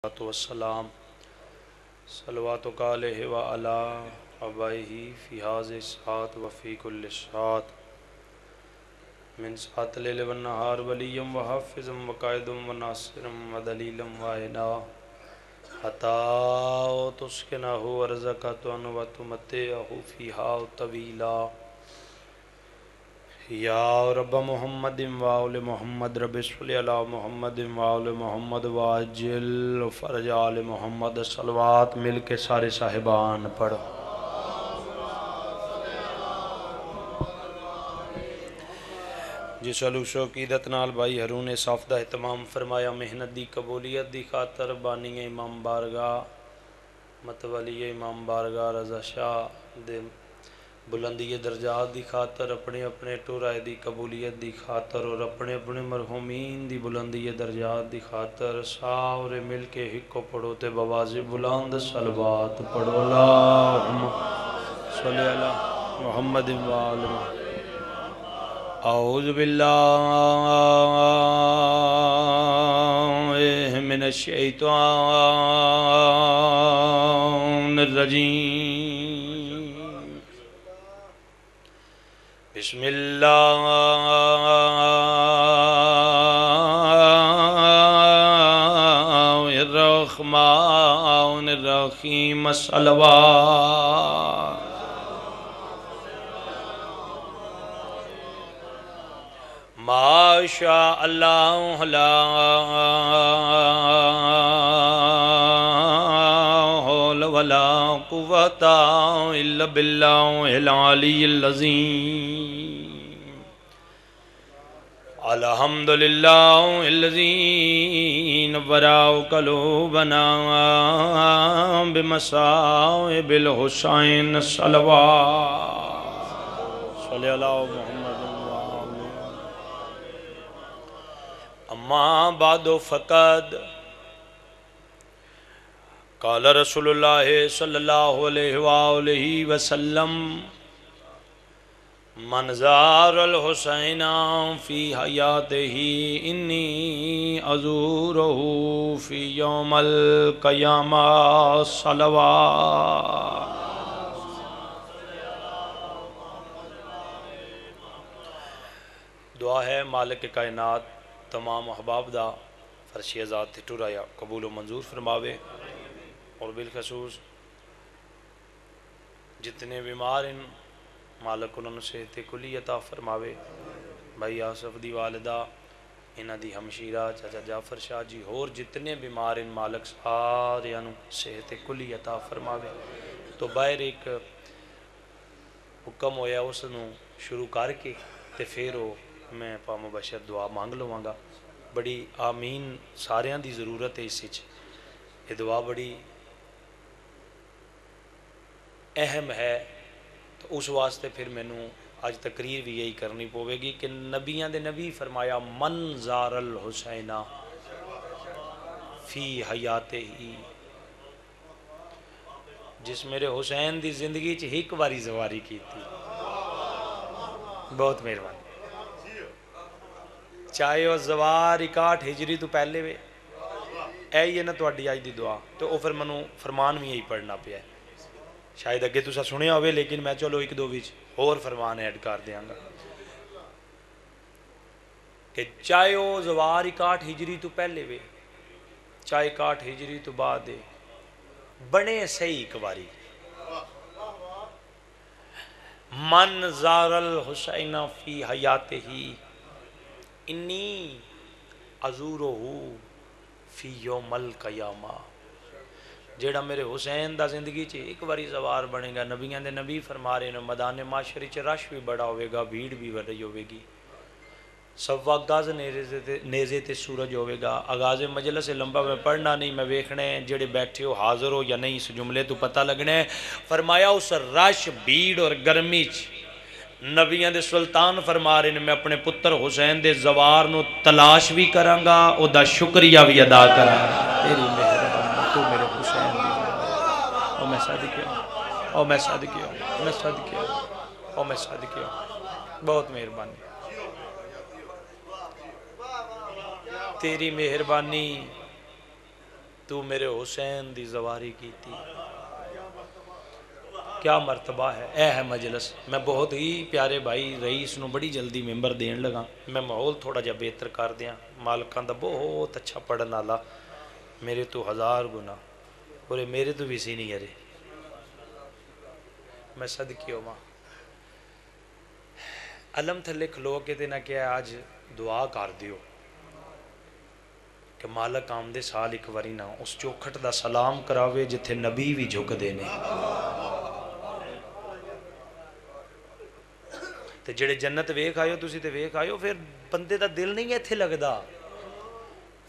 والسلام صلواتک علیہ وعلا آبائہ فی ھذہ الساعۃ وفی کل ساعۃ من ساعۃ اللیل والنہار ولیا وحافظا وقائدا وناصرا ودلیلا وعینا حتی تسکنہ ارضک وتمتعہ فیہا طویلا یا رب محمد وآل محمد رب صلی علی محمد وآل محمد واجل فرج آل محمد صلوات مل کے سارے صاحبان پڑھو جس علوش و عقیدت نال بھائی ہرون صاف دا اہتمام فرمایا محنت دی قبولیت دی خاطر بانی امام بارگاہ متولی امام بارگاہ رضا شاہ دے بلندی درجات دی خاطر اپنے اپنے ٹورائے دی قبولیت دی خاطر اور اپنے اپنے مرحومین دی بلندی درجات دی خاطر سارے مل کے ہکو پڑھو تے بواز بلند صلوات پڑھو اللہم صلی اللہ محمد وآل اعوذ باللہ من الشیطان الرجیم بسم اللہ الرحمن الرحیم صلوات ما شاء اللہ لا حول ولا قوة الا باللہ العلی العظیم الحمدللہ الذی نور قلوبنا بمصائب الحسین صلوات صلی اللہ محمد اما بعد فقد قال رسول اللہ صلی اللہ علیہ وآلہ وسلم من زار الحسین فی حیاتہ انی ازورہ فی یوم القیامہ صلوات دعا ہے مالک کائنات تمام احباب دا فرشی ذات ٹورایا قبول و منظور فرماوے اور بالخصوص جتنے بیمار ان مالک انہوں سے کلی عطا فرماوے بھائی آصف دی والدہ انہ دی ہمشیرہ چاچا جعفر شاہ جی اور جتنے بیمار ان مالک سارے انہوں صحت کلی عطا فرماوے تو باہر ایک حکم ہویا اس نے شروع کر کے تے پھر ہو میں پا مبشر دعا مانگ لوں گا بڑی آمین ساریاں دی ضرورت ہے اس سے یہ دعا بڑی اہم ہے تو اس واسطے پھر میں نے آج تقریر بھی یہی کرنی پوے گی کہ نبیان دے نبی فرمایا من زار الحسین فی حیاتہ ہی جس میرے حسین دی زندگی چ ایک باری زواری کی تھی بہت مہربانی چاہے وہ زوار 61 ہجری تو پہلے وے اے یہ نہ تو اڈی آج دی دعا تو وہ پھر منو فرمان بھی یہی پڑھنا پیا ہے شاید اگے تو سا سنے ہوئے لیکن میں چلو ایک دو بیچ اور فرمان ایڈ کر دیاں گا کہ چاہے وہ زوار 61 ہجری تو پہلے وے چاہے 61 ہجری تو بعد دے بنے صحیح کباری من زار الحسین فی حیاتہ ہی انی ازورہ فی یوم القیامہ جیڑا میرے حسین دا زندگی چے ایک باری زوار بنے گا نبیان دے نبی فرما رہے ہیں میدان معاشری چے رش بھی بڑا ہوئے گا بھیڑ بھی بڑی ہوئے گی سوا گاز نیزے تے سورج ہوئے گا آغاز مجلس سے لمبا میں پڑھنا نہیں میں ویکھنے جڑے بیٹھے ہو حاضر ہو یا نہیں اس جملے تو پتہ لگنے فرمایا اس رش بھیڑ اور گرمی نبیان دے سلطان فرما رہے ہیں میں اپنے پتر حسین دے زوار نو تلاش بھی کرانگا او دا شکریہ بھی ادا کرانگا تیری مہربانی تو میرے حسین دی او میں صادق ہوں او میں صادق ہوں میں صادق ہوں او میں صادق ہوں بہت مہربانی تیری مہربانی تو میرے حسین دی زواری کی تھی. کیا مرتبہ ہے. اے ہے مجلس. میں بہت ہی پیارے بھائی رئیس نو بڑی جلدی ممبر دین لگا. میں ماحول تھوڑا جا بہتر کر دیاں. مالکان دا بہت اچھا پڑھن والا میرے تو 1000 گنا اور میرے تو بھی سی نہیں ہے. میں صدقے ہوا علم تھلے کھلو کے تے نہ کیا آج دعا کر دیو کہ مالک آمدے سال ایک واری نہ اس چوکھٹ دا سلام کراوے جتھے نبی بھی جھک دینے. تے جڑے جنت ویکھ آئیو تسی تے ویکھ آئیو پھر بندے دا دل نہیں ایتھے لگدا.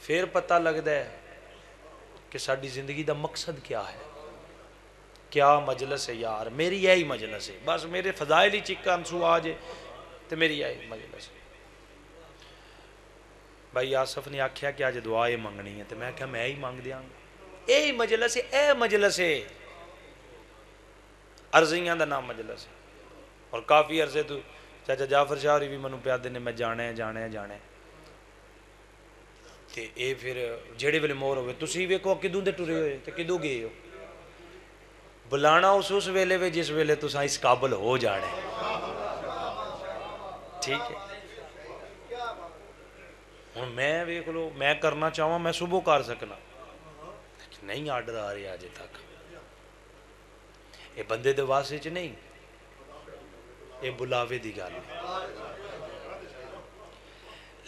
پھر پتہ لگدا ہے کہ ساڈی زندگی دا مقصد کیا ہے. کیا مجلس ہے یار. میری یہی مجلس ہے بس. میرے فضائل ہی چکا انسو آج تے میری یہی مجلس ہے. بھائی آصف نے آکھیا کہ آج دعائے منگنی ہے تے میں کہا میں ہی مانگ دیاں گا. اے مجلس ہے. اے مجلس ہے. عرضیاں دا نام مجلس ہے. اور کافی عرصے تو چاچا جعفر شاہ بھی منو پیادے نے میں جانے تے اے پھر جڑے ویلے مور ہوئے تسی ویکھو کدوں دے ٹرے ہوئے تے کدوں گئے ہو. بلانا اس ویلے وے جس ویلے تساں اس قابل ہو جانے. ٹھیک ہے. ہن میں ویکھ لو میں کرنا چاہواں میں صبح کر سکنا نہیں. آرڈر آ رہے اجے تک. یہ بندے دے واسطے چ نہیں. یہ بلاوے دی گل ہے.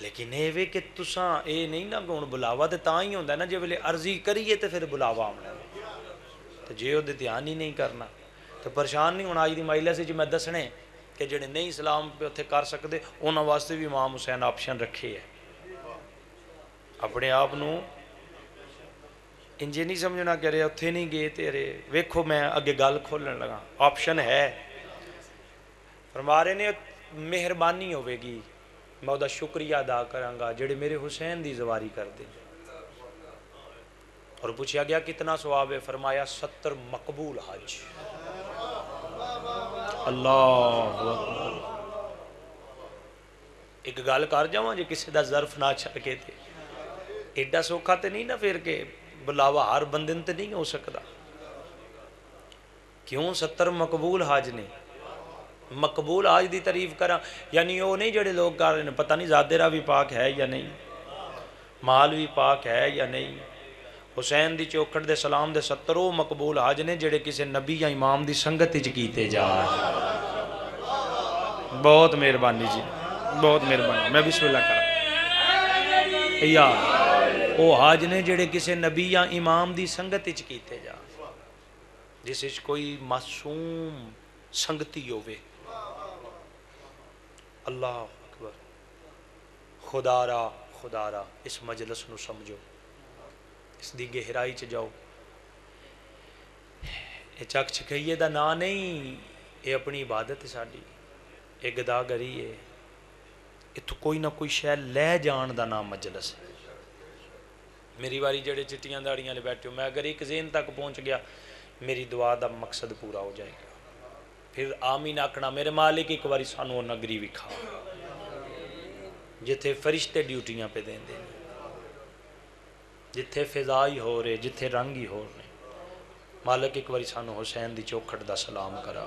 لیکن یہ وے کہ تساں اے نہیں نہ کہ ہن بلاوا تے تاں ہی ہوندا ہے نا جے ویلے عرضی کریے تے پھر بلاوا آونا. تے جے او دے دھیان ہی نہیں کرنا تے پریشان نہیں ہونا. اج دی مجلس وچ میں دسنے کہ جڑے نہیں اسلام پہ اتنے کر سکتے انہاں واسطے بھی امام حسین آپشن رکھے ہے. اپنے آپ نو انجے نہیں سمجھنا کہ ارے اتھے نہیں گئے تیرے ویکھو میں اگے گل کھولن لگا. آپشن ہے. فرما رہے نے مہربانی ہوئے گی میں دا شکریہ ادا کرانگا جڑے میرے حسین دی زواری کر دیں. اور پوچھا گیا کتنا ثواب ہے. فرمایا 70 مقبول حج. اللہ ایک گل کر جاواں جے کسی دا ظرف نہ چھڑ کے تے ایڈا سوکھا تے نہیں نا پھر کہ بلاوا ہر بندن تے نہیں ہو سکتا. کیوں 70 مقبول حج نے. مقبول حج دی تعریف کرا یعنی وہ نہیں جڑے لوگ کر رہے ہیں پتہ نہیں ذات بھی پاک ہے یا نہیں مال بھی پاک ہے یا نہیں. حسین دی چوکھٹ دے سلام دے 70 مقبول حج نے جڑے کسی نبی یا امام دی سنگت وچ کیتے جا. بہت مہربانی جی بہت مہربانی. میں بسم اللہ کرا یا او حج نے جڑے کسی نبی یا امام دی سنگت وچ کیتے جا جس وچ کوئی معصوم سنگتی ہوئے. اللہ اکبر. خدا را اس مجلس نو سمجھو. اس دی گہرائی چ جاؤ. یہ چک چکھئیے دا نا نہیں. یہ اپنی عبادت ہے ساڈی. یہ گداگری ہے. اتو کوئی نہ کوئی شے لے جان دا نام مجلس ہے. میری باری جڑے چٹیاں داڑیاں لے بیٹھے ہو میں اگر ایک ذہن تک پہنچ گیا میری دعا دا مقصد پورا ہو جائے گا. پھر آمین آکھنا میرے مالک ایک باری سانو نگری وکھا جتھے فرشتے ڈیوٹیاں پہ دیں دیں جتھے فضائی ہو رہے جتھے رنگ ہی ہو رہے. مالک ایک باری سانو حسین دی چوکھٹ دا سلام کرا.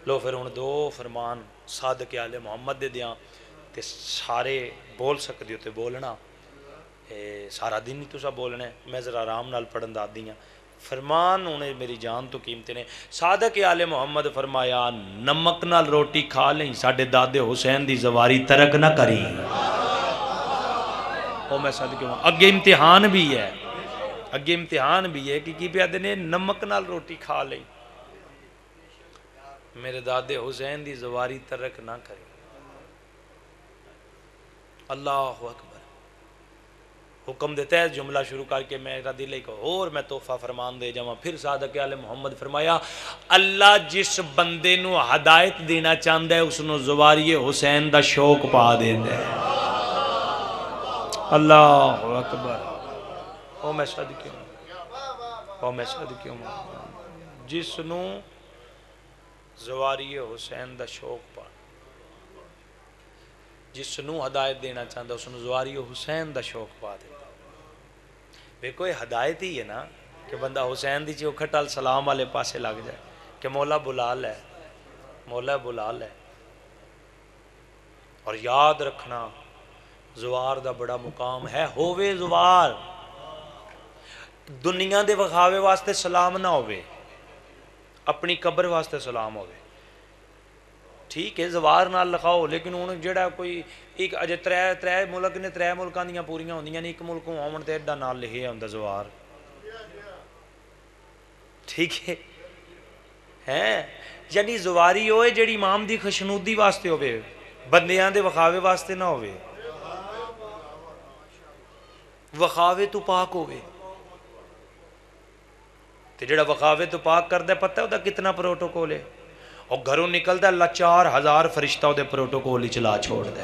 لو پھر ہن دو فرمان صادق آل محمد دے دیاں تے سارے بول سکتے ہو تے بولنا. سارا دن ہی تسا بولنا ہے. میں ذرا آرام نال پڑھن دا دیاں. فرمان انہیں میری جان تو قیمتی نے. صادق آل محمد فرمایا نمک نال روٹی کھا لیں ساڑھے دادے حسین دی زواری ترک نہ کریں. وہ میں صدقے ہوں. اگے امتحان بھی ہے. اگے امتحان بھی ہے کہ کی پیادے نے نمک نال روٹی کھا لیں میرے دادے حسین دی زواری ترک نہ کریں. اللہ اکبر. حکم دیتا ہے جملہ شروع کر کے میرا دل ایک اور میں تحفہ فرمان دے جاواں. پھر صادق آل محمد فرمایا اللہ جس بندے نو ہدایت دینا چاہتا ہے اس نو زواری حسین دا شوق پا دیندا ہے. اللہ اکبر. او میں صدقے ہوں. او میں صدقے ہوں. جس نو زواری حسین دا شوق پا جس نو ہدایت دینا چاہتا ہے اس نو زواری حسین دا شوق پا دے. دیکھو یہ ہدایت ہی ہے نا کہ بندہ حسین دی چوکھٹ ال سلام والے پاسے لگ جائے کہ مولا بلا لے، مولا بلا لے۔ اور یاد رکھنا زوار دا بڑا مقام ہے، ہووے زوار دنیا دے وکھاوے واسطے سلام نہ ہوئے، اپنی قبر واسطے سلام ہوئے۔ ٹھیک ہے زوار نال لکھاؤ، لیکن انہوں جڑا کوئی ایک اجے ترے ملک نے، ترے ملکان دیاں پوریاں ہوندیاں نے، ایک ملکوں آمن تے ایڈا نال لکھے ہوندا زوار، ٹھیک ہے یعنی زواری ہوئے جڑی امام دی خشنودی واسطے ہوئے، بندیاں دے وکھاوے واسطے نہ ہوئے، وکھاوے تو پاک ہوئے۔ تے جڑا وکھاوے تو پاک کردہ پتہ ہے دا کتنا پروٹوکول ہے، اور گھروں نکلتا اللہ 4000 فرشتہ دے پروٹوکول ہی چلا چھوڑ دے۔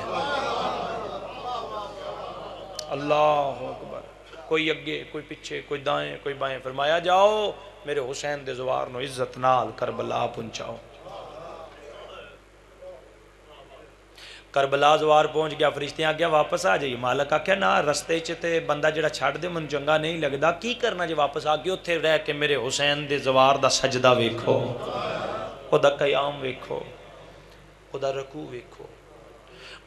اللہ اکبر، کوئی اگے کوئی پیچھے کوئی دائیں کوئی بائیں، فرمایا جاؤ میرے حسین دے زوار نو عزت نال کربلا پہنچاؤ۔ کربلا زوار پہنچ گیا، فرشتے آ گیا واپس آ جائیے، مالک آکھیا نہ رستے چتے بندہ جڑا چھاڑ دے من چنگا نہیں لگدا، کی کرنا جے واپس آ گیا اتھے رہ کے میرے حسین دے زوار دا سجدہ ویکھو، او دا قیام ویکھو، او دا رکوع ویکھو۔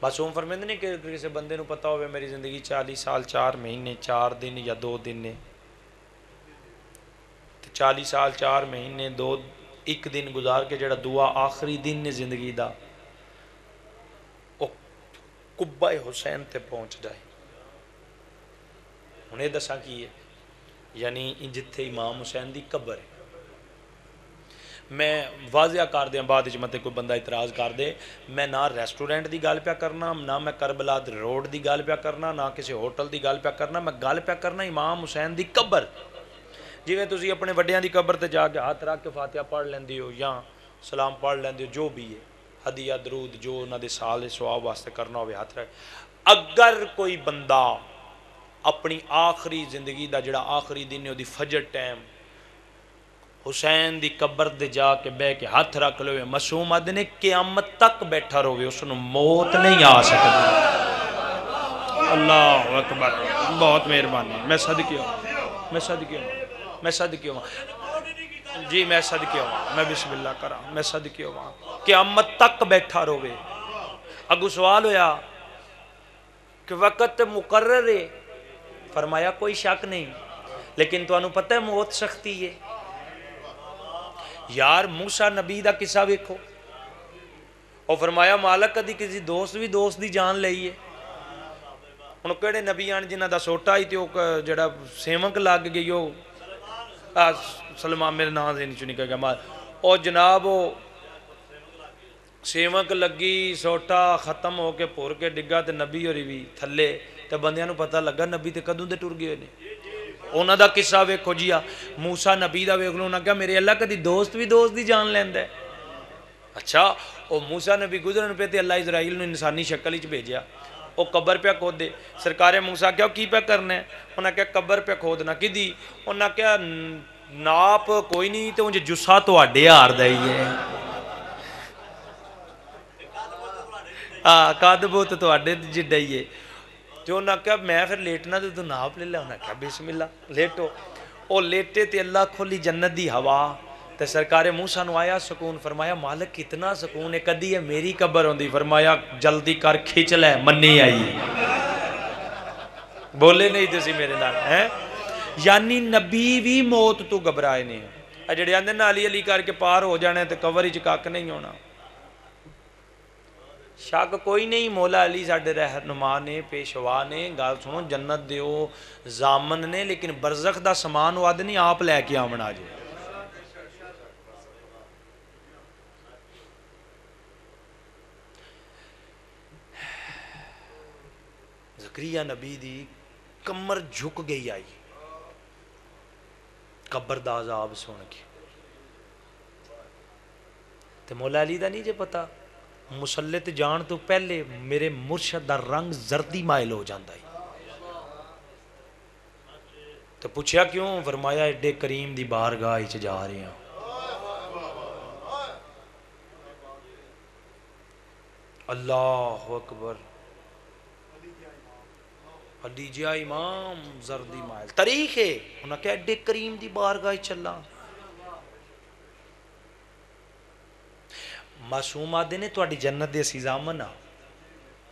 معصوم فرمیندے نے کہ کسی بندے نو پتہ ہوئے میری زندگی 40 سال 4 مہینے 4 دن یا 2 دن نے، 40 سال 4 مہینے 1 دن گزار کے جڑا دعا آخری دن نے زندگی دا قبہ حسین تے پہنچ جائے۔ انہیں دسا کی ہے یعنی جتھے امام حسین دی قبر ہے۔ میں واضح کر دیا بعد مت کوئی بندہ اعتراض کر دے، میں نہ ریسٹورنٹ دی گل پیا کرنا، نہ میں کربلا روڈ دی گل پیا کرنا، نہ کسی ہوٹل دی گل پیا کرنا، میں گل پیا کرنا امام حسین دی قبر۔ جویں تسی اپنے وڈیاں دی قبر تے جا کے ہاتھ رکھ کے فاتحہ پڑھ لیندے ہو یا سلام پڑھ لیندے ہو، جو بھی ہے ہدیہ درود جو انہاں دے سال ثواب واسطے کرنا ہوئے ہاتھ رکھ۔ اگر کوئی بندہ اپنی آخری زندگی دا جڑا آخری دن ہے دی فجر ٹائم حسین دی قبر دے جا کے بے کے ہاتھ رکھ لوے، معصوم آدھے قیامت تک بیٹھا روے، اس نے موت نہیں آ سکتی۔ اللہ اکبر، بہت مہربانی، میں صدقے ہوں، میں صدقے ہوں، میں صدقے ہوں جی، میں صدقے ہوں، میں بسم اللہ کرا، میں صدقے ہوں، قیامت تک بیٹھا روے۔ اگو سوال ہویا کہ وقت مقرر ہے، فرمایا کوئی شک نہیں، لیکن تو انہوں پتہ ہے موت سختی ہے۔ یار موسیٰ نبی دا قصہ ویکھو، اور فرمایا مالک کدی کسی دوست بھی دوست دی جان لئی ہے۔ انہوں کہڑے نبی آن جنہ دا سوٹا ہی تے جڑا سیمک لگ گئی ہو، سلمان میرے نام سے نیچو نکل گیا، اور جناب وہ سیمک لگی سوٹا ختم ہو کے پور کے ڈگا تے نبی ہوری بھی تھلے، تے بندیاں نو پتہ لگا نبی تے کدوں دے ٹر گئے نے۔ انہاں دا قصہ ویکھو جیا، موسیٰ نبی دا ویکھ لو، انہاں کہا میرے اللہ کدی دوست بھی دوست دی جان لیندہ ہے۔ اچھا او موسیٰ نبی گزرن پہ تے اللہ اسرائیل نے انسانی شکل ہی بھیجیا، او قبر پہ کھود دے۔ سرکار موسیٰ کہا کی پہ کرنا ہے؟ انہاں کہا قبر پہ کھودنا، کی دی؟ انہاں کہا ناپ کوئی نہیں تو مجھے جسا تو اڈے آر دائی ہے، قادبو تو اڈے جڈائی ہے۔ جو انہاں کہا میں پھر لیٹنا تو ناپ لے لیا، انہاں کہا بسم اللہ لیٹو۔ او لیٹے تے اللہ کھولی جنت دی ہوا، تے سرکار موسیٰ نو آیا سکون، فرمایا مالک کتنا سکون ہے، کدی ہے میری قبر ہوندی، فرمایا جلدی کر کھچ لے منی آئی۔ بولے نہیں تسی میرے نال ہیں، یعنی نبی بھی موت تو گھبرائے نہیں۔ جڑے آندے نا علی علی کر کے پار ہو جانے تے کور وچ کک نہیں ہونا، شک کوئی نہیں، مولا علی ساڈے رہنما نے، پیشوا نے، گل سنو جنت دیو زامن نے، لیکن برزخ دا سامان وعد نہیں آپ لے کے آمنا جو۔ زکریا نبی دی کمر جھک گئی آئی قبر دا عذاب سن کے، تے مولا علی دا نہیں جے پتا مسلط جان تو پہلے میرے مرشد دا رنگ زردی مائل ہو جاندہ ہے۔ تو پوچھیا کیوں؟ فرمایا ایڈے کریم دی بارگاہ ہی جا رہے ہیں۔ اللہ اکبر، علی جیا امام زردی مائل تاریخ ہے انہاں کہ ایڈے کریم دی بارگاہ چلا معصوم آدھے نے تواڈی جنت دے اسی ضامن آ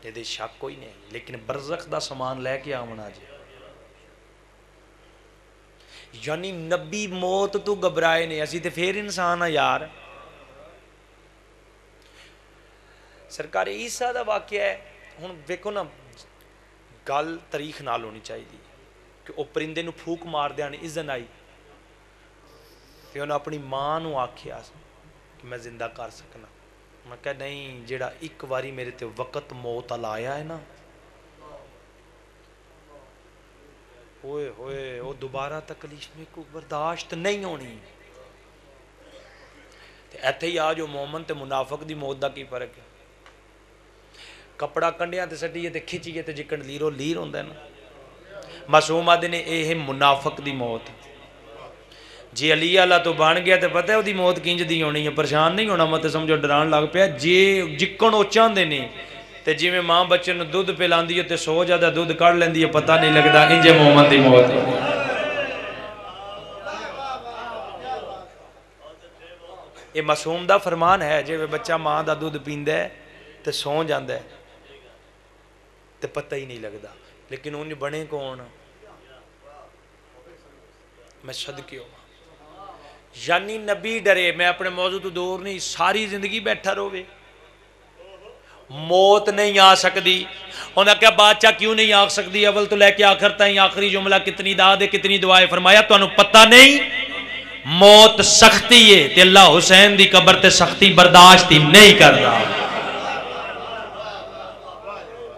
تے شک کوئی نہیں لیکن برزخ دا سامان لے کے آونا جی یعنی نبی موت تو گھبرائے نہیں اسی تے پھر انسان ہے یار سرکار عیسیٰ دا واقعہ ہے ہن ویکھو نا گل تاریخ نال ہونی چاہیے کہ وہ پرندے نو پھوک مار دیا نے اذن آئی تے انہوں اپنی ماں نو آکھیا کہ میں زندہ کر سکنا میں کہا نہیں جیڑا ایک واری میرے تے وقت موت آیا ہے نا ہوئے ہوئے وہ دوبارہ تکلیف میں کو برداشت نہیں ہونی تے ایتھے ہی آج وہ مومن تے منافق دی موت دا کی فرق ہے کپڑا کنڈیاں تے سٹیے تے کھچیے تے جکن لیرو لیر ہوندا ہے نا معصوم آدھے نے اے ہے منافق دی موت جی علی اللہ تو بان گیا تے پتہ ہے وہ دی موت کنج دی ہونی ہے پریشان نہیں ہونا مت سمجھو ڈران لگ پیا جی جکن وہ چاہندے نے تے جی میں ماں بچے نو دودھ پلاندی ہے تے سو جادہ دودھ کڑ لیندی ہے پتہ نہیں لگدا انجے مومن دی موت یہ معصوم دا فرمان ہے جی بچہ ماں دا دودھ پیندا ہے تے سو جاندا ہے تے پتہ ہی نہیں لگدا لیکن انہیں بنے کون میں صدقے ہوں یعنی نبی ڈرے میں اپنے موضوع تو دور نہیں ساری زندگی بیٹھا روے موت نہیں آ سکتی انہاں کیا بادشاہ کیوں نہیں آ سکتی اول تو لے کے آخر تائیں آخری جملہ کتنی داد ہے کتنی دعائیں فرمایا تو انہوں پتہ نہیں موت سختی ہے تے اللہ حسین دی قبر تے سختی برداشت ہی نہیں کر رہا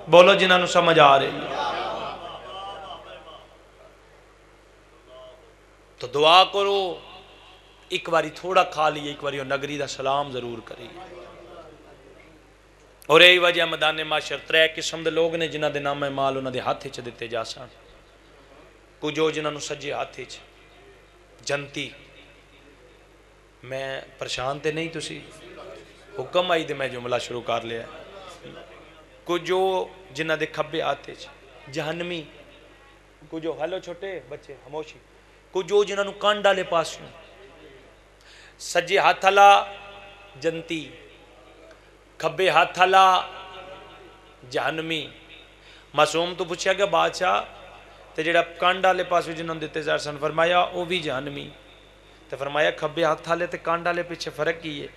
بولو جنہاں نو سمجھ آ رہی ہے تو دعا کرو ایک باری تھوڑا کھا لیے ایک باری نگری دا سلام ضرور کریے اور یہی وجہ میدان معاشر ترے قسم دے لوگ نے جنہاں دے نام مال انہاں دے ہاتھ وچ دتے جا سن کچھ جنہاں نو سجے ہاتھ وچ جنتی میں پریشان تے نہیں تسی حکم آئی تے میں جملہ شروع کر لیا کچھ جو جنہاں دے کھبے ہاتھ وچ جہنمی کچھ جو ہلو چھوٹے بچے خاموشی کچھ جو جنہاں نو کانڈ والے پاسوں سجے ہاتھ والا جنتی کھبے ہاتھ والا جہنمی معصوم تو پوچھا کہ بادشاہ تے جڑا کانڈ والے پاسوں جنہاں دتے زار سن فرمایا وہ بھی جہنمی تے فرمایا کھبے ہاتھ والے تے کانڈ والے پیچھے فرق کی ہے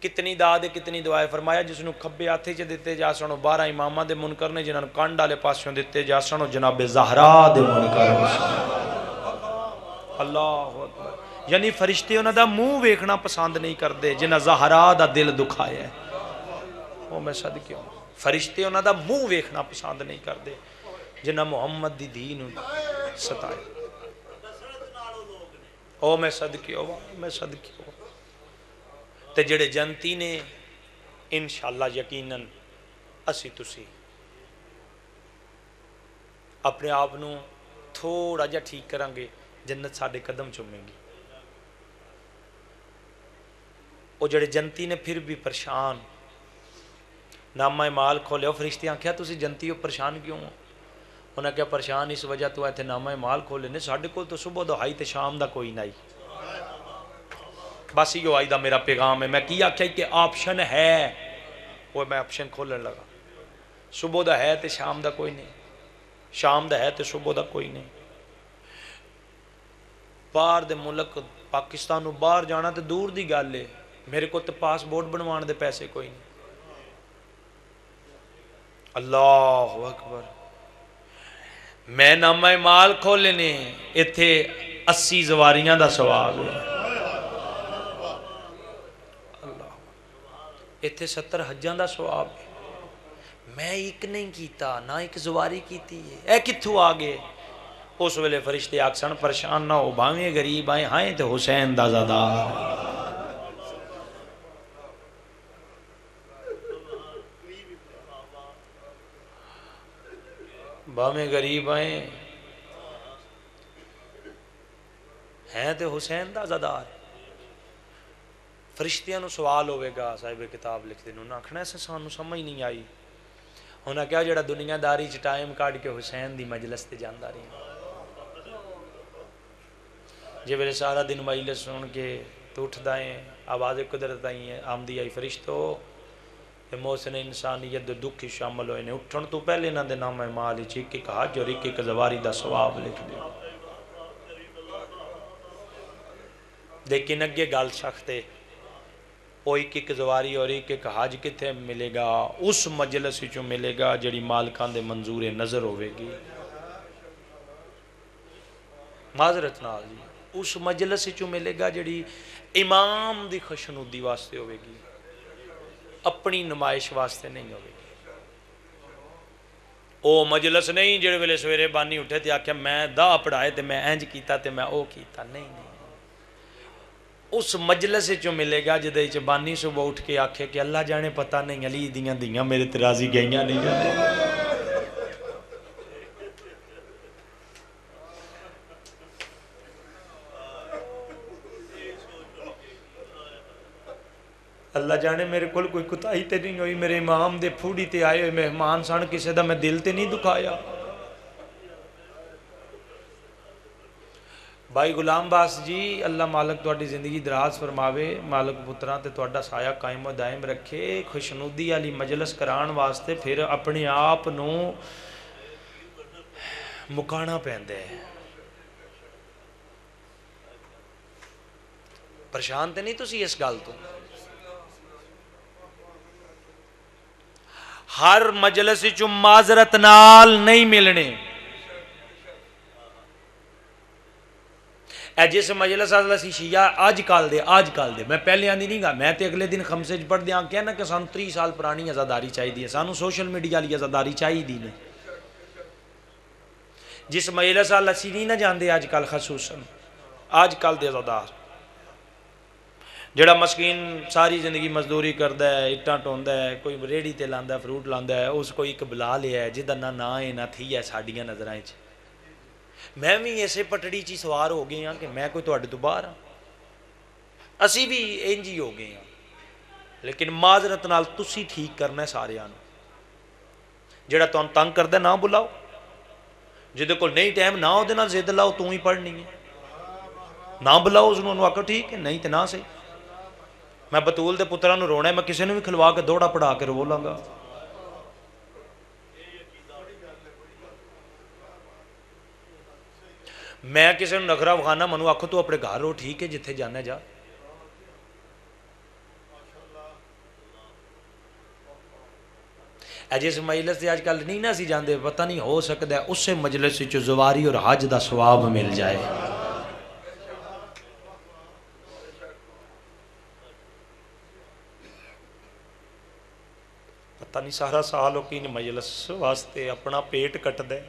کتنی داد کتنی دعائیں فرمایا جس نو کھبے ہاتھ وچ دتے جا سن 12 اماماں دے منکر نے جنہاں نو کانڈ والے پاسوں دتے جا سن جناب زہرا دے منکر اللہ اکبر یعنی فرشتے انہاں دا منہ ویکھنا پسند نہیں کردے جنہاں زہرا دا دل دکھایا ہے وہ میں صدقے ہوں فرشتے انہاں دا منہ ویکھنا پسند نہیں کردے جنہاں محمد دی دین ستائے او میں صدقے ہوں میں صدقے ہوں تے جڑے جنتی نے انشاءاللہ یقیناً اسی تسی اپنے آپ نو تھوڑا جا ٹھیک کریں گے جنت ساڑھے قدم چومیں گی وہ جڑے جنتی نے پھر بھی پریشان نامہ مال کھولے ہو فرشتے آنکھیا تسی جنتی ہو پریشان کیوں ہو انہاں کیا پریشان اس وجہ تو آئے تھے نامہ مال کھولے نے ساڑھے کو تو صبح دو ہائی تے شام دا کوئی نہیں بس یہ آئی دا میرا پیغام ہے میں کیا کیا کہ آپشن ہے وہ میں آپشن کھولنے لگا صبح دا ہے تے شام دا کوئی نہیں شام دا ہے تے صبح دا کوئی نہیں باہر دے ملک پاکستان باہر جانا تے دور دی گل ہے میرے کو تے پاسپورٹ بنوان دے پیسے کوئی نہیں اللہ اکبر میں نامہ مال کھولے نے ایتھے 80 زواریاں دا ثواب ہے ایتھے 70 حجاں دا ثواب ہے میں ایک نہیں کیتا نہ ایک زواری کیتی ہے اے کتھوں آگے اس ویلے فرشتے آکسن پریشان نہ ہو بھاویں غریب آئیں ہائیں تے حسین دا زدہ بھاویں غریب آئیں ہیں تے حسین دا زدہ فرشتیاں نو سوال ہوئے گا صاحب کتاب لکھ دینوں نہ آکھنا ایسے سانو سمجھ نہیں آئی انہیں کیا جڑا دنیا داری چ ٹائم کٹ کے حسین دی مجلس تے جاندہ رہی جی ویلے سارا دن مجلس سن کے تو اٹھ دائیں آواز قدرت آئی آمدی آئی فرشتو محسن انسانیت دے دکھ شامل ہوئے نے اٹھن تو پہلے نہ دے نام مال چیک ایک حج اور ایک زواری دا ثواب لکھ دے لیکن اگے گال سختے وہ ایک زواری اور ایک حج کتے ملے گا اس مجلس جو ملے گا جڑی مالکان دے منظور نظر ہوئے گی معذرت نال جی اس مجلس جو ملے گا جڑی امام دی خشنودی واسطے ہوئے گی اپنی نمائش واسطے نہیں ہوئے گی او مجلس نہیں جڑے ویلے سویرے بانی اٹھے تھے آکھیا میں دا پڑھائے تے میں اینج کیتا تے میں او کیتا نہیں اس مجلس جو ملے گا جدے چ بانی صبح اٹھ کے آکھے کہ اللہ جانے پتہ نہیں علی دیاں دیاں میرے ترازی گئیاں نہیں جانے اللہ جانے میرے کل کوئی کتائی تے نہیں ہوئی میرے امام دے پھوڑی تے آئے ہوئے مہمان سان کسے دا میں دل تے نہیں دکھایا بھائی غلام باس جی اللہ مالک تواڈی زندگی دراز فرماوے مالک پتراں تے تواڈا سایہ قائم و دائم رکھے خوشنودی والی مجلس کران واسطے پھر اپنے آپ نو مکانا پیندا ہے پریشان تے نہیں تسی اس گل تو ہر مجلس چ معذرت نال نہیں ملنے اے جس مجلس اسی شیعہ آج کال دے میں پہلے آندھی نہیں گا میں تے اگلے دن خمسے پڑھ دیاں کیا نا کہ سانو 30 سال پرانی عزاداری چاہی دی ہے سانو سوشل میڈیا لی عزاداری چاہی دی نے جس مجلس اسی نہیں نہ جاندے آج کال خصوصاً آج کال دے عزادار جڑا مسکین ساری زندگی مزدوری کردا ہے اٹاں ٹوندا ہے کوئی ریڑی تے لاندا ہے فروٹ لاندا ہے اس کو ایک بلا لیا ہے جدا نہ ہے نہ تھی ہے ساڈیاں نظراں وچ میں بھی ایسے پٹڑی چی سوار ہو گئے ہیں کہ میں کوئی تواڈے تو باہر ہاں اسی بھی انج ہی ہو گئے ہیں لیکن معذرت نال تسی ٹھیک کرنا ہے ساریاں جڑا تانوں تنگ کردا نہ بلاؤ جدے کول نہیں ٹائم نہ اودے نال ضد لاؤ تو ہی پڑھنی ہے نہ بلاؤ اس نوں آکھو ٹھیک ہے نہیں تے نہ صحیح میں بطول دے پتراں نوں رونا ہے میں کسی نے بھی کھلوا کے دوڑا پڑھا کے رو لاں گا میں کسی نے نخرہ وخانا منو آکھو تو اپنے گھر رو ٹھیک ہے جتھے جانے جا جس مجلس سے آج کل نہیں نہ سی جاندے پتہ نہیں ہو سکتا ہے اس سے مجلس سے زواری اور حج دا ثواب مل جائے پتہ نہیں سارا سال ہو کی مجلس واسطے اپنا پیٹ کٹ دے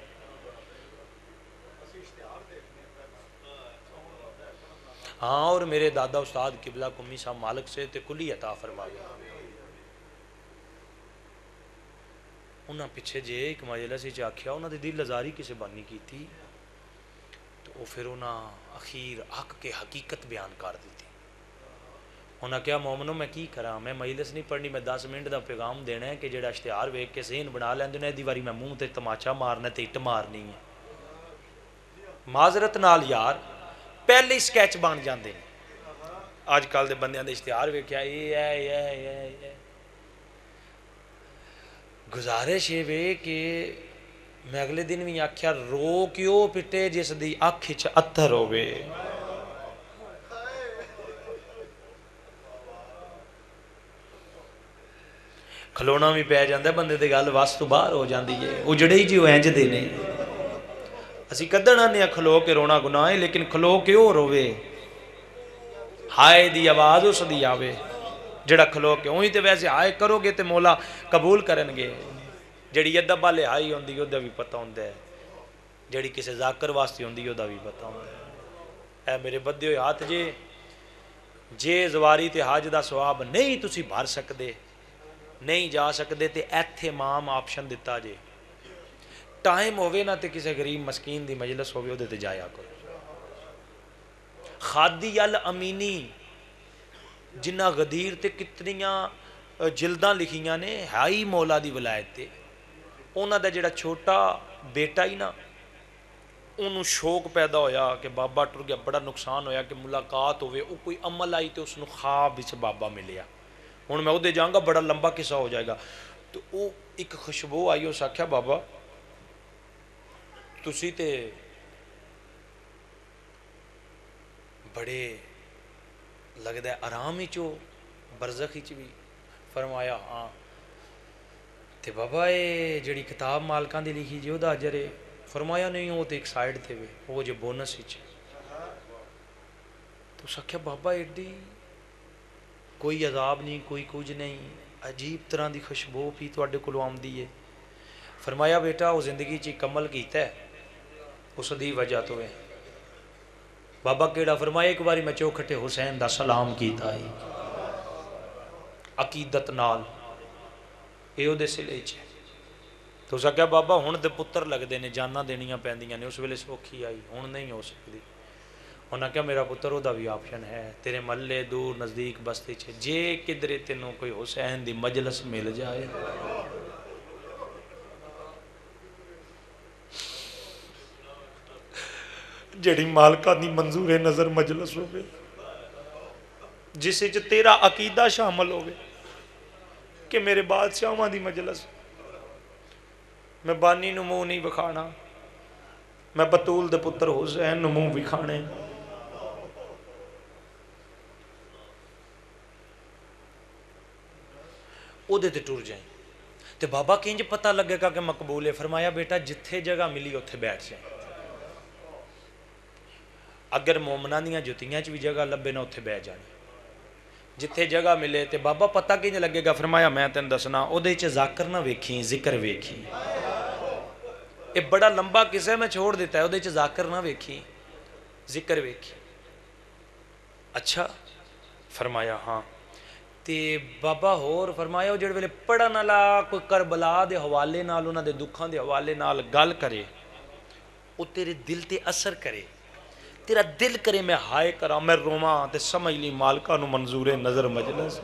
ہاں اور میرے دادا استاد قبلہ کمی صاحب مالک سے تے کلی عطا فرما گیا انہاں پیچھے جے ایک مجلس ہی آکھیا انہاں دی دل لزاری کسے بانی کی تھی تو پھر انہاں اخیر حق کے حقیقت بیان کر دی تھی انہاں کیا مومنوں میں کی کراں میں مجلس نہیں پڑھنی میں 10 منٹ دا پیغام دینا ہے کہ جڑا اشتہار ویکھ کے ذہن بنا لیندے نے دی واری میں منہ تے تماچا مارنا تے اٹ مارنی ہے معذرت نال یار پہلے سکیچ بن جاندے آج کل دے بندیاں دے اشتہار ویکھیا یہ گزارش یہ وے کہ میں اگلے دن بھی آکھیا رو کیوں پٹے جس دی اکھ وچ اتھر ہووے کھلونا بھی پی جاندا ہے بندے دے گل وس تو باہر ہو جاندی ہے اجڑے ہی جی وہ انج دے نے اسی کدن آنے کھلو کے رونا گناہ ہے لیکن کھلو کے او روے ہائے دی آواز اس دی آوے جڑا کھلو کے وہیں تے ویسے ہائے کرو گے تے مولا قبول کرن گے جڑی ادب والے ہائی ہوندی او دا بھی پتہ ہوندا ہے جڑی کسے ذاکر واسطے ہوندی او دا بھی پتہ ہوندا ہے اے میرے بدے ہوئے ہاتھ جے زواری تے حج دا ثواب نہیں تسی بھر سکدے نہیں جا سکدے تے ایتھے امام آپشن دیتا جے ٹائم ہوئے نہ تے کسے غریب مسکین دی مجلس ہوئے ادھے تے جایا کرو خادی الامینی جنہ غدیر تے کتنیاں جلداں لکھیاں نے ہائی مولا دی ولایت تے انہوں دا جڑا چھوٹا بیٹا ہی نا انہوں شوق پیدا ہویا کہ بابا ٹر گیا، بڑا نقصان ہویا کہ ملاقات ہوئے، وہ کوئی عمل آئی تو اس نے خواب وچ بابا ملیا. ہوں میں وہ دے جاؤں گا، بڑا لمبا قصہ ہو جائے گا. تو وہ ایک خوشبو آئی، اس آکھیا بابا تسی تے بڑے لگتا ہے آرام ہی چو برزخ ہی بھی. فرمایا ہاں. تے بابا یہ جڑی کتاب مالکان دی لکھی جی وہ اجر ہے؟ فرمایا نہیں، وہ تو ایک سائڈ تے وے، وہ جو بونس ہی. تو سکھیا بابا ایڈی کوئی عذاب نہیں، کوئی کچھ نہیں، عجیب طرح دی خوشبو پی تواڈے کولوں آمدی ہے. فرمایا بیٹا وہ زندگی چ عمل کیتا ہے، اس دی وجہ تو ہے. بابا کیڑا؟ فرمایا ایک باری میں چوکھٹے حسین دا سلام کیتا ہے عقیدت نال، اے او دے سلے چ. تو اس آخیا بابا ہن دے پتر لگتے ہیں، جانا دینیاں پیندیاں نے، اس ویلے سوکھی آئی، ہن نہیں ہو سکتی. انہاں کہا میرا پتر وہ دا بھی آپشن ہے، تیرے محلے دور نزدیک بستی چ جے کدرے تینوں کوئی حسین دی مجلس مل جائے جڑی مالکہ دی منظور نظر مجلس ہوئے، جس وچ تیرا عقیدہ شامل ہوئے کہ میرے بادشاہاں دی مجلس، میں بانی نو منہ نہیں بکھانا، میں بطول دے پتر حسین نو منہ بکھانے. او دے تے ٹر جائیں. تے بابا کنج پتہ لگے گا کہ مقبول ہے؟ فرمایا بیٹا جتھے جگہ ملی اتھے بیٹھ جائیں. اگر مومنہ دیاں جتیاں چ بھی جگہ لبے نہ اتھے بیٹھ جانے، جتھے جگہ ملے. تے بابا پتہ کنج لگے گا؟ فرمایا میں تین دسنا، او دے چ ذاکر نہ ویکھی، ذکر ویکھی. یہ بڑا لمبا قصہ ہے، میں چھوڑ دیتا ہے. او دے چ ذاکر نہ ویکھی، ذکر ویکھی. اچھا فرمایا ہاں. تے بابا ہور فرمایا وہ جڑے ویلے پڑھن والا کوئی کربلا دے حوالے نال، انہاں دے دکھاں دے حوالے نال گل کرے، وہ تیرے دل تے اثر کرے، تیرا دل کرے میں ہائے کراں، میں رواں، تے سمجھ لی مالکہ نو منظور نظر مجلس.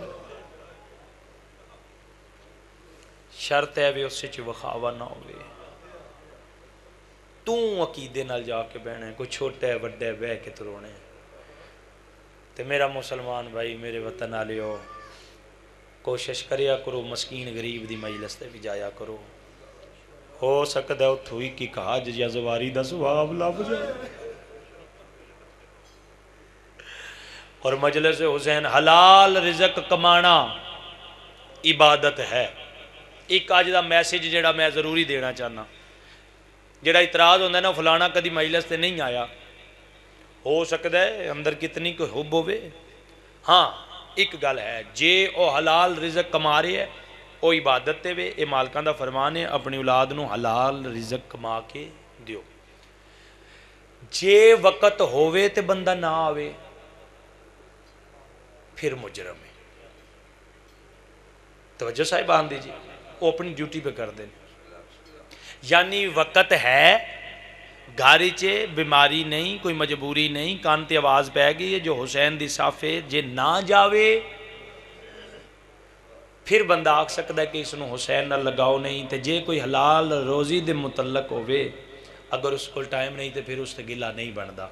شرط ہے وے اس وچ وخاوا نہ ہوئے. تو عقیدے نال جا کے بہنا ہے، کوئی چھوٹا ہے وڈا ہے بہ کے تو رونے. تے میرا مسلمان بھائی، میرے وطن والےو، کوشش کریا کرو مسکین غریب دی مجلس تے بھی جایا کرو. ہو سکتا ہے اتھوں ہی کی کہاج یا زواری دا ثواب لب جائے. اور مجلس حسین حلال رزق کمانا عبادت ہے. ایک آج دا میسیج جڑا میں ضروری دینا چاہنا، جڑا اعتراض ہوندہ ہے نا فلانا کدی مجلس تے نہیں آیا، ہو سکتا ہے اندر کتنی کوئی حب ہوئے. ہاں ایک گل ہے، جے او حلال رزق کما رہے ہے او عبادت تے وے. اے مالکان دا فرمان ہے اپنی اولاد نو حلال رزق کما کے دیو. جے وقت ہووے تے بندہ نہ آوے پھر مجرم ہے. توجہ صاحب آن دیجیے، وہ اپنی ڈیوٹی پہ کر دیں. یعنی وقت ہے، گھاری چے بیماری نہیں، کوئی مجبوری نہیں، کانتے آواز پہ گئی ہے جو حسین دی صافے جے نہ جاوے پھر بندہ آکھ سکتا ہے کہ اس نو حسین نہ لگاؤ نہیں. تے جے کوئی حلال روزی دے متعلق ہوئے، اگر اس کو ٹائم نہیں تے پھر اس تے گلہ نہیں بندا.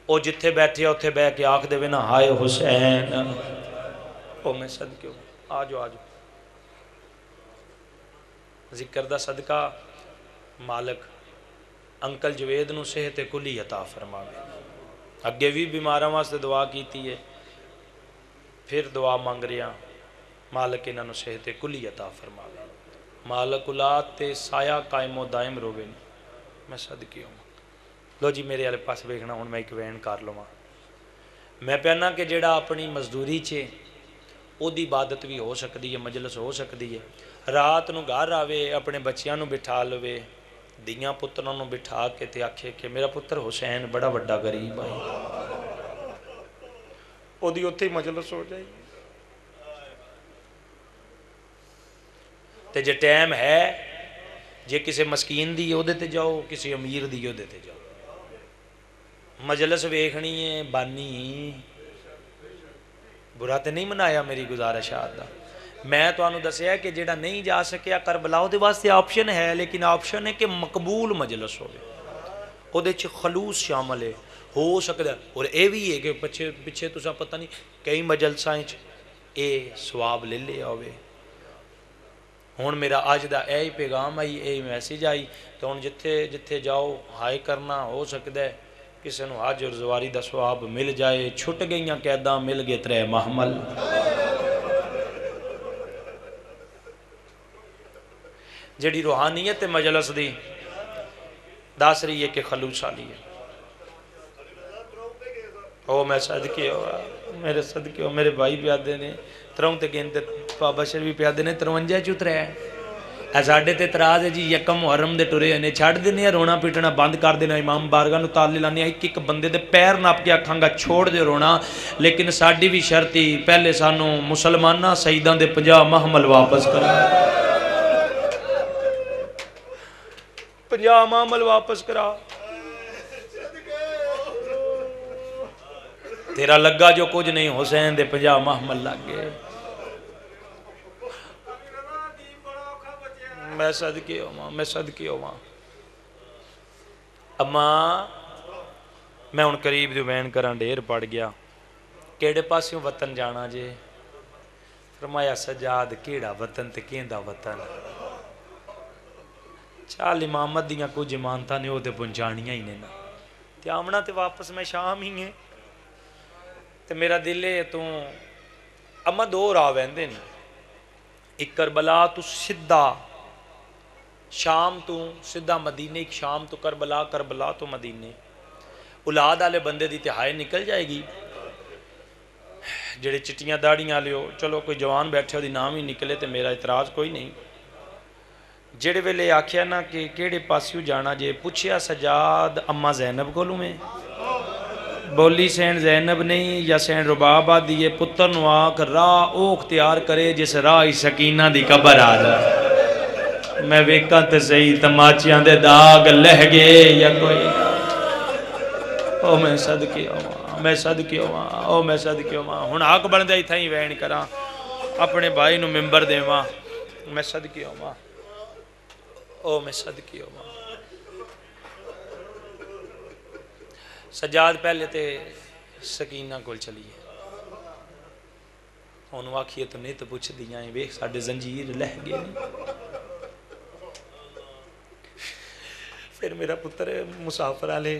او جتھے بیٹھے اتھے بے کے آکھ دے نا ہائے حسین. او میں صدقے ہوں، آجو آجو. ذکر دا صدقہ مالک انکل جوید نو صحت کلی عطا فرماوے. اگے بھی بیماراں واسطے دعا کیتی ہے، پھر دعا مانگ رہا مالک انہاں نو صحت کلی عطا فرماوے. مالک اولاد تے سایہ قائم و دائم روے. میں صدقے ہوں. لو جی میرے والے پاس ویکھنا، ہن میں ایک وین کر لواں. میں پہنا کہ جڑا اپنی مزدوری چے او دی عبادت بھی ہو سکتی ہے، مجلس ہو سکتی ہے. رات نو گھر آوے، اپنے بچیاں نو بٹھا لوے، دیاں پتراں نو بٹھا کے تے آکھے کہ میرا پتر حسین بڑا بڑا غریب ہے، او دی اتھے مجلس ہو جائے گی. تے جے ٹائم ہے، جے کسی مسکین دی او دیتے جاؤ، کسی امیر دی او دیتے جاؤ. مجلس ویکھنی ہے بانی برا تے نہیں منایا میری گزارش آدھا. میں تو انہوں دسیا کہ جیڑا نہیں جا سکیا کربلا دے واسطے آپشن ہے، لیکن آپشن ہے کہ مقبول مجلس ہوئے، وہ دے چھ خلوص شامل ہے، ہو سکتا ہے۔ اور اے بھی ہے کہ پچھے تو سا پتہ نہیں کئی مجلسائیں اے سواب لے لے ہوئے۔ ہون میرا آج دا اے پیغام آئی، اے میسیج آئی، تو ہون جتھے جاؤ ہائے کرنا، ہو سکتا ہے کسی نو حج اور زواری دا سواب مل جائے۔ چھٹ گئیاں قیداں مل گئے ترے محمل۔ جڑی روحانیت مجلس دی داس رہی ہے کہ خلوص آلی ہے۔ او میں صدقے ہوا، میرے صدقے ہو، میرے بھائی پیادے نے تروں تے گئن تے بابا شریف پیادے نے 53 چوت رہے ہیں۔ ساڑھے تے تراز ہے جی یکم محرم دے ٹرے نے چھاڑ دینے رونا پیٹنا بند کر دینا، امام بارگاہ نو تالے لانے ایک بندے دے پیر ناپ کے آکھاں گا چھوڑ دے رونا، لیکن ساڑھی بھی شرطی پہلے سانو مسلمانہ سیدان دے 50 محمل واپس کرا، 50 محمل واپس کرا۔ تیرا لگا جو کچھ نہیں، حسین دے 50 محمل لگ گئے۔ میں صدقے ہوں، میں صدقے ہوں۔ اما میں ان قریب جو بین کران ڈیر پڑ گیا، کیڑے پاسیوں وطن جانا جے؟ فرمایا سجاد کیڑا وطن تے کیندہ وطن، چال امامت دیاں کچھ امانتا نے ہوتے پنچانیاں ہی نہیں، تے آمنا تے واپس میں شام ہی ہیں، تے میرا دل ہے تو اما دو راہ ویندے نہیں، ایک کربلا تو سدھا شام تو سدھا مدینے، ایک شام تو کربلا، کربلا تو مدینے۔ اولاد آلے بندے دی تہائی نکل جائے گی، جڑے چٹیاں داڑیاں لے ہو، چلو کوئی جوان بیٹھے ہو دی نام ہی نکلے تے میرا اعتراض کوئی نہیں۔ جڑے ویلے آکھیا نا کہ کیڑے پاسیو جانا جے، پوچھیا سجاد اما زینب کو لوں میں، بولی سین زینب نہیں یا سین ربابہ دیئے پتر نو آکھ راہ او اختیار کرے جس راہ سکینہ دی قبر آ جائے۔ میں ویکاں تے صحیح تماچیاں دے داغ لہ گئے یا کوئی، او میں صدقے ہوا، میں صدقے ہوا، او میں صدقے ہوا۔ ہن حق بندے ہی تھائیں وین کراں، اپنے بھائی نو ممبر دے ماں، میں صدقے ہوا، او میں صدقے ہوا۔ سجاد پہلے تے سکینہ کول چلیے، انہوں آکھیے تو نہیں تو پوچھ دیاں ہیں، ویک ساڑھے زنجیر لہ گئے نہیں۔ پھر میرا پتر مسافر آلے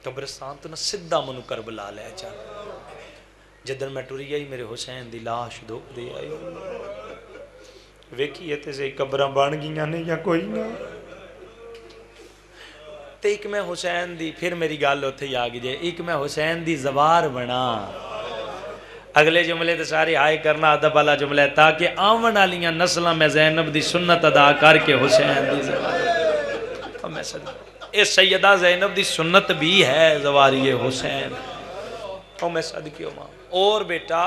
قبرستان تو نہ سدھا منو کربلا لے جا، جدن میں ٹوری آئی میرے حسین دی لاش دھوپ دے آئی، ویکھیے تے سے قبرہ بان گیاں نہیں یا کوئی نہ، تے ایک میں حسین دی، پھر میری گال ہوتے ہی آگی جائے، ایک میں حسین دی زوار بنا، اگلے جملے تے سارے آئے کرنا ادب والا جملہ ہے، تاکہ آمن آلیاں نسلہ میں زینب دی سنت ادا کر کے حسین دی زوار، میں صدقہ اے سیدہ زینب دی سنت بھی ہے زواری حسین، او میں صدقے ہوں۔ اور بیٹا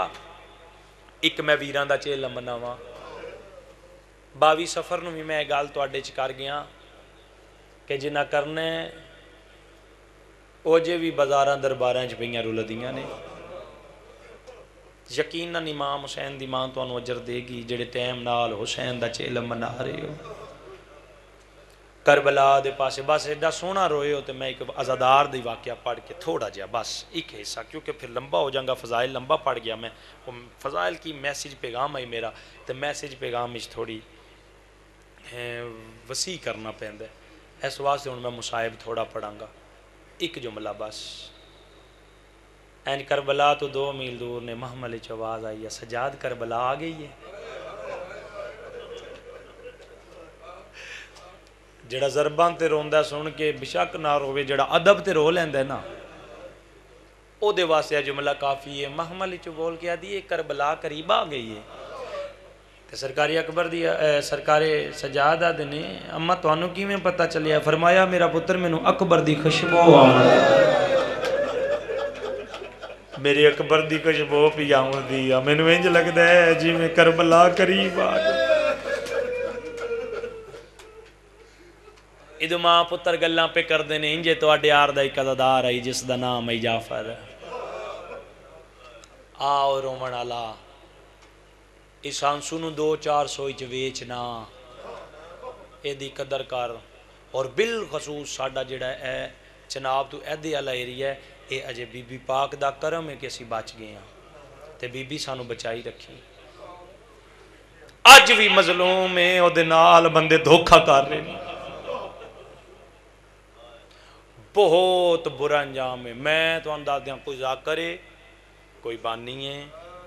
ایک میں ویران دا چیلہ مناواں، 22 سفر نو بھی میں گال تو اڈے چکار گیا کہ جنہ کرنے او جے بھی بازاران درباران چپیاں رولدیاں نے، یقیناً امام حسین دی ماں تو انو اجر دے گی جڑے ٹیم نال حسین دا چیلہ منا رہے ہو۔ کربلا دے پاسے بس ایڈا سونا روئے ہو، تو میں ایک ازادار دی واقعہ پڑھ کے تھوڑا جا بس ایک حصہ، کیونکہ پھر لمبا ہو جائیں گا، فضائل لمبا پڑھ گیا میں، فضائل کی میسیج پیغام آئی میرا، تو میسیج پیغام اس تھوڑی وسیع کرنا پہندے، اس واسطے ہوں میں مصائب تھوڑا پڑھاں گا، ایک جملہ بس۔ این کربلا تو 2 میل دور نے محمل چواز آئی ہے، سجاد کربلا آ گئی ہے، جڑا ضربان تے روندہ سن کے بشک نہ روے، جڑا عدب تے رو لیندے نا، او دے واسطے جملہ کافی ہے، محمل چو بول کے آدھی کربلا قریب آ گئی ہے، تے سرکاری اکبر دی سرکار سجاد آدھے نے اما تو انو کی میں پتہ چلیا، فرمایا میرا پتر میں نو اکبر دی خوشبو آمد، میرے اکبر دی خوشبو پی آمد دیا، میں نو انج لگ دے جی میں کربلا قریب آ گئی۔ ادو ماں پتر گلاں پہ کر دینے انجے تو اڈے آردہ ایک عزادار آئی جس دا نام ای جعفر، آؤ رومن اللہ اس ہانسو نو 200-400 ویچنا اے دی قدر کر. اور بالخصوص ساڈا جڑا ہے چناب تو ایدے والا ایریا ہے اے اجے بی بی پاک دا کرم ہے کہ اسی بچ گئے ہیں تے بی بی سانو بچائی رکھی. اج بھی مظلوم ہے او دے نال بندے دھوکھا کر رہے ہیں. بہت برا انجام ہے. میں تو انداز دیاں کوئی ذاکر ہے کوئی بانی ہے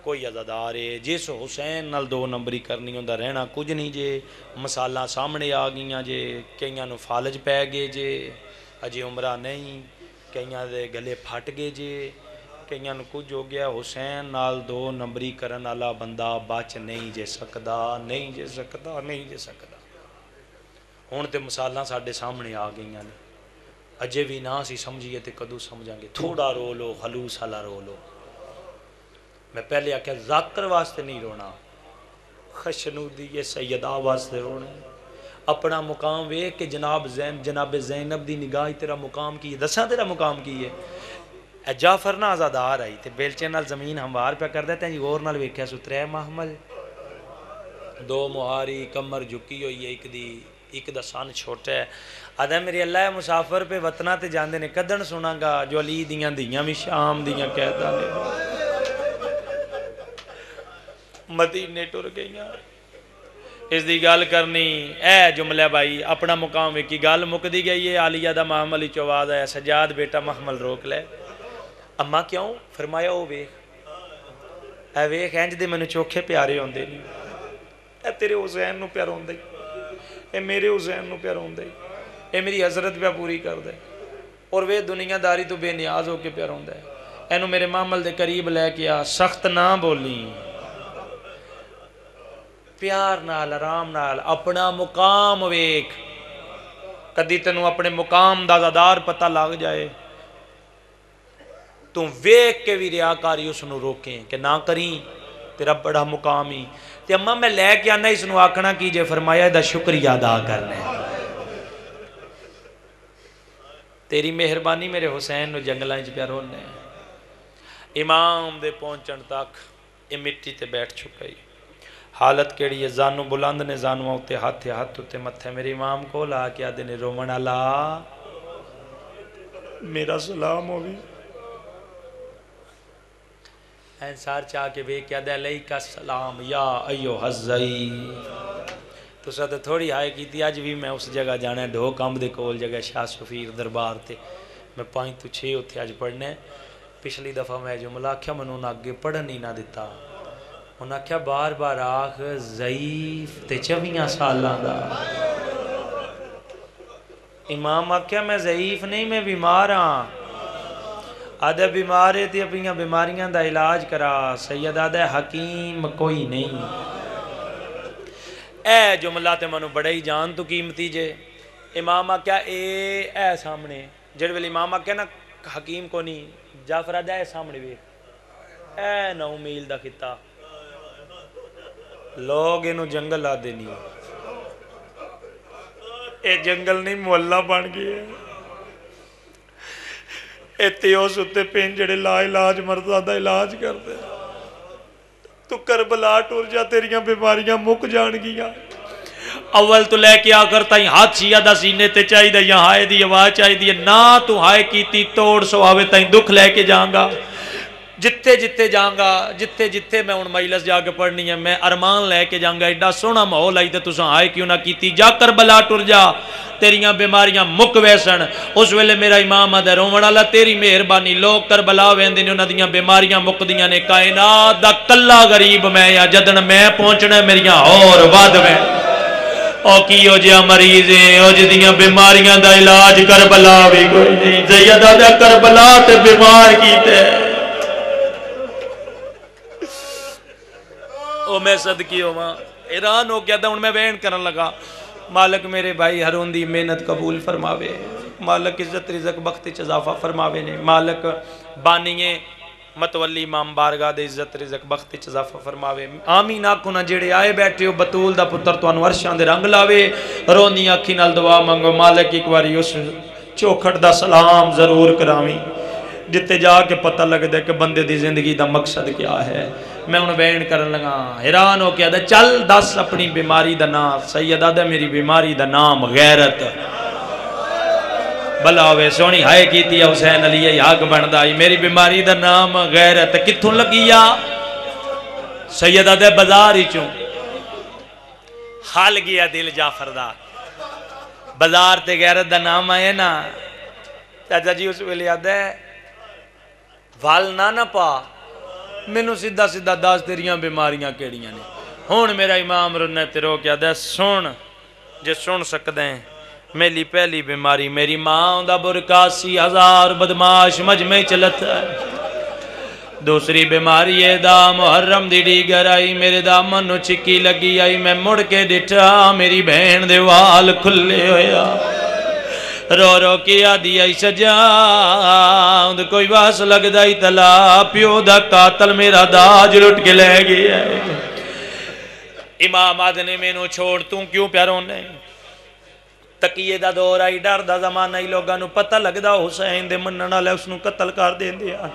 کوئی عزادار ہے. جس حسین نال 2 نمبری کرنی ہوندا رہنا کچھ نہیں جے. مثالاں سامنے آ گئیاں جے. کئیاں نو فالج پی گئے جے اجے عمرہ نہیں. کئیاں دے گلے پھٹ گئے جے. کئیاں نو کچھ ہو گیا. حسین نال 2 نمبری کرن والا بندہ بچ نہیں جے سکدا. نہیں جے سکدا. نہیں جے سکدا. ہن تے مثالاں ساڈے سامنے آ گئیاں نے. اجے بھی نہ سی سمجھیے تے کدو سمجھاں گے. تھوڑا رو لو خلوص والا رو لو. میں پہلے آکھیا ذاکر واسطے نہیں رونا خشنودی یہ سیدہ واسطے رونا. اپنا مقام ویکھ کہ جناب زینب دی نگاہ تیرا مقام کی ہے. دساں تیرا مقام کی ہے. اے جعفر نہ آزادار آئی تے بیلچے نال زمین ہموار پہ کر دیتے ہیں جی. غور نال ویکھیا سو 3 محمل 2 مہاری کمر جھکی ہوئی ہے. ایک دا سن چھوٹا ہے. آدھا میری اللہ مسافر پہ وطنہ تے جاندے نے کدن سنا گا جو علی دیاں دیاں بھی شام دیاں کہتا نے مدینے ٹر گئیاں. اس دی گل کرنی اے جملہ بھائی اپنا مقام کی گل مکدی گئی ہے. عالیہ دا محمل چواز ہے. سجاد بیٹا محمل روک لے. اما کیوں؟ فرمایا او ویکھ اے ویکھ انج دے مینوں چوکھے پیارے ہوندے نہیں. اے تیرے حسین نو پیار ہوندا اے میرے حسین نو پیار ہوندا اے میری حضرت پہ پوری کر دے. اور وہ دنیا داری تو بے نیاز ہو کے پیار ہوندا ہے. اینو میرے محمل دے قریب لے کے آ. سخت نہ بولی پیار نال آرام نال. اپنا مقام ویکھ. کدی تینوں اپنے مقام دا زادار پتہ لگ جائے تو ویکھ کے بھی ریاکاری اس نو روکیں کہ نہ کریں تیرا بڑا مقام ہی. تے اماں میں لے کے آنا اس نو آکھنا کیجئے. فرمایا دا شکریہ ادا کرنا ہے. تیری مہربانی میرے حسین نو جنگلاں وچ پیار ہونے. امام دے پہنچن تک یہ مٹی تے بیٹھ چکائی. حالت کیڑی ہے؟ زانو بلند نے زانو تے ہاتھ تے متھے. میرے امام کو لا کے آدھے نے رومن اللہ میرا سلام ہوگی. انسار چاہ کے بے کیا دے علیکہ السلام یا ایو حزائی. تو ساتھ تھوڑی آئے کی تھی. آج بھی میں اس جگہ جانا ہے ڈھو کام دے کول جگہ شاہ سفیر دربار تے. میں 5 تو 6 ہوتے آج پڑھنے. پچھلی دفعہ میں جملہ کیا منوں نہ آگے پڑھن ہی نہ دیتا. انہاں کیا بار بار آخ ضعیف تے 24 سالاں دا. امام آکھیا میں ضعیف نہیں میں بیمار ہاں. آدھے بیمار ہے تے اپنیاں بیماریاں دا علاج کرا. سید آدھے حکیم کوئی نہیں. اے جملہ تے منو بڑے ہی جان تو قیمتی جے. امام آکھیا اے سامنے جڑ ویل امام آکھیا نا حکیم کو نہیں. جعفر آدھے اے سامنے بھی اے 9 میل دا خطہ. لوگ انہوں جنگل آدھے نہیں. اے جنگل نہیں محلہ بن گئے. اے تیو ستے پین جڑے لا علاج مرضا دا علاج کر دے. تو کربلا ٹور جا تیریاں بیماریاں مک جان گیا. اول تو لے کے آکر تائیں ہاتھ شیعہ دا سینے تے چاہی دا یہاں ہائے دی آواز چاہی دی نا تو ہائے کیتی توڑ سو آوے تائیں دکھ لے کے جاؤں گا. جتے جتے جاؤں گا جتے جتے میں ان مجلس جا کے پڑھنی ہے میں ارمان لے کے جاؤں گا. ایڈا سونا ماحول آئی تے تساں آئے کیوں نہ کیتی. جا کربلا ٹر جا تیریاں بیماریاں مک ویسن. اس ویلے میرا امام آدھے رومن اللہ تیری مہربانی. لوگ کربلا ویندے نے انہاں دیاں بیماریاں مکدیاں نے. کائنات دا کلا غریب میں یا جدن میں پہنچنا میریاں اور ود میں او کیو جیا مریض ہے او جدیاں بیماریاں دا علاج کربلا بھی کوئی نہیں. زیدہ دا کربلا تے بیمار کیتے او میں صدقی ہوا. ایران ہو گیا تھا ان میں بین کرن لگا. مالک میرے بھائی ہرون دی محنت قبول فرماوے. مالک عزت رزق بخت اضافہ فرماوے نے. مالک بانیے متولی امام بارگاہ دے عزت رزق بخت اضافہ فرماوے. آمین آکھو نا جڑے آئے بیٹھے ہو بطول دا پتر تو انورشان دے رنگ لاوے. رونی آکھی نال دعا منگو. مالک ایک واری اس چوکھٹ دا سلام ضرور کرامی. جتے جا کے پتہ لگتا ہے کہ بندے دی زندگی دا مقصد کیا ہے. میں انہوں بیان کرن لگا حیران ہو کے آدھا چل دس اپنی بیماری دا نام. سید آدھا میری بیماری دا نام غیرت. بلا ہوئے سونی ہائے کی تھی حسین علی حق بن دائی. میری بیماری دا نام غیرت. کتھوں لگیا؟ سید آدھا بازار ہی چوں. حال گیا دل جعفر دا. بازار تے غیرت دا نام آئے نا. چاچا جی اس ویلے آدھا ہے وال نہ پا مینوں سیدھا سیدھا دس تیریاں بیماریاں کیڑیاں نے. ہون میرا امام رنے تے رو کے آدھا ہے سن جے سن سکتے ہیں. میری پہلی بیماری میری ماں دا برکاسی 1000 بدماش مجمع چلتا ہے. دوسری بیماری ہے دا محرم دی ڈیگر آئی میرے دامن نو چکی لگی آئی. میں مڑ کے ڈٹھا میری بہن دے وال کھلے ہویا. رو رو کیا دیا سجاد کوئی واس لگ دائی تلا پیو دا قاتل میرا داج لٹ کے لے گیا ہے. امام آدھنے میں نو چھوڑ توں کیوں پیارونے. تقیے دا دور آئی ڈر دا زمانہ ہی لوگاں نو پتہ لگ دا حسین دے مننا لے اس نو قتل کر دیں دیا.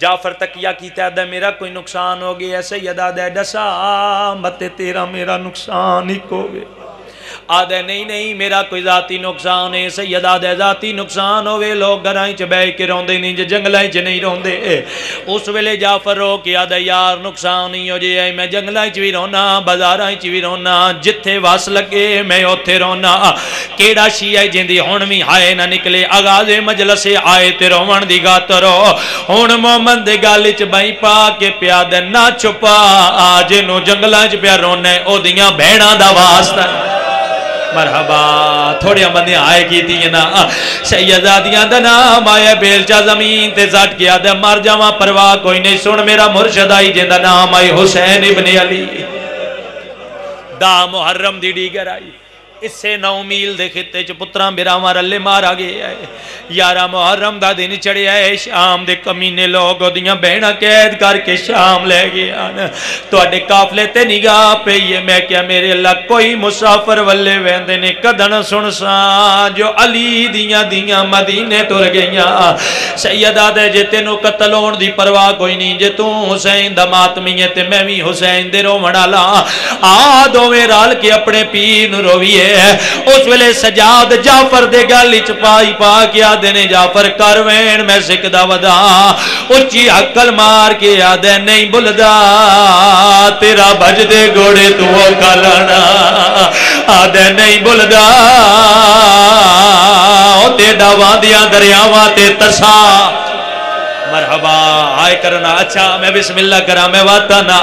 جعفر تقیہ کیتا ہے میرا کوئی نقصان ہو گیا. سیدہ دے ڈسا مت تیرا میرا نقصان ہی کو گئے. آدھے نہیں میرا کوئی ذاتی نقصان ہے. سیدہ دے ذاتی نقصان ہوئے لوگ گھرائیں چ بے کے روندے نہیں جے جنگلائیں چ نہیں روندے. اس ویلے جعفر رو کے آدھے یار نقصان ہی ہو جائے. میں جنگلائیں چ بھی رونا بازارائیں چ بھی رونا جتھے واس لگے میں اوتھے رونا. کیڑا شیعہ جندی ہن بھی ہائے نہ نکلے آغاز مجلس آئے تے روون دی گات رو. ہن مومن دے گل چ بئی پا کے پیا دے نہ چھپا آج نو جنگلائیں چ پیا رونے او دیاں بہناں دا واسطہ. مرحبا تھوڑی بندے آئے کی تھی نا. سیدادیاں دا نام آیا بیلچہ زمین تے زٹ کیا دے مر جاواں پرواہ کوئی نہیں. سن میرا مرشد آئی جن دا نام آئی حسین ابن علی. دا محرم دی ڈیگر آئی. اس سے 9 میل دے خطے چ پتراں براواں رلے مارا گیا ہے. 11 محرم دا دن چڑھیا ہے. شام دے کمینے لوگ دیاں بہناں قید کر کے شام لے گیا. تواڈے قافلے تے نگاہ پئی ہے. میں کیا میرے اللہ کوئی مسافر ولے ویندے نے کدن سن سا جو علی دیاں مدینے ٹر گئیاں. سیدہ دے جے تینوں قتل ہون دی پرواہ کوئی نہیں. جے تو حسین دا ماتمی ہے تے میں وی حسین دے روون والا. آ دوویں رل کے اپنے پیر نوں روویے. اس ویلے سجاد جعفر دے گل وچ پائی پا کے آدھے نے جعفر کر وین میں سکدا ودا. اچھی عقل مار کے آدھے نہیں بلدا تیرا بج دے گھوڑے تو کلانا. آدھے نہیں بلدا تیرا واندیاں دریاواں تے تسا. مرحبا آئے کرنا. اچھا میں بسم اللہ کرا میں واتا نا.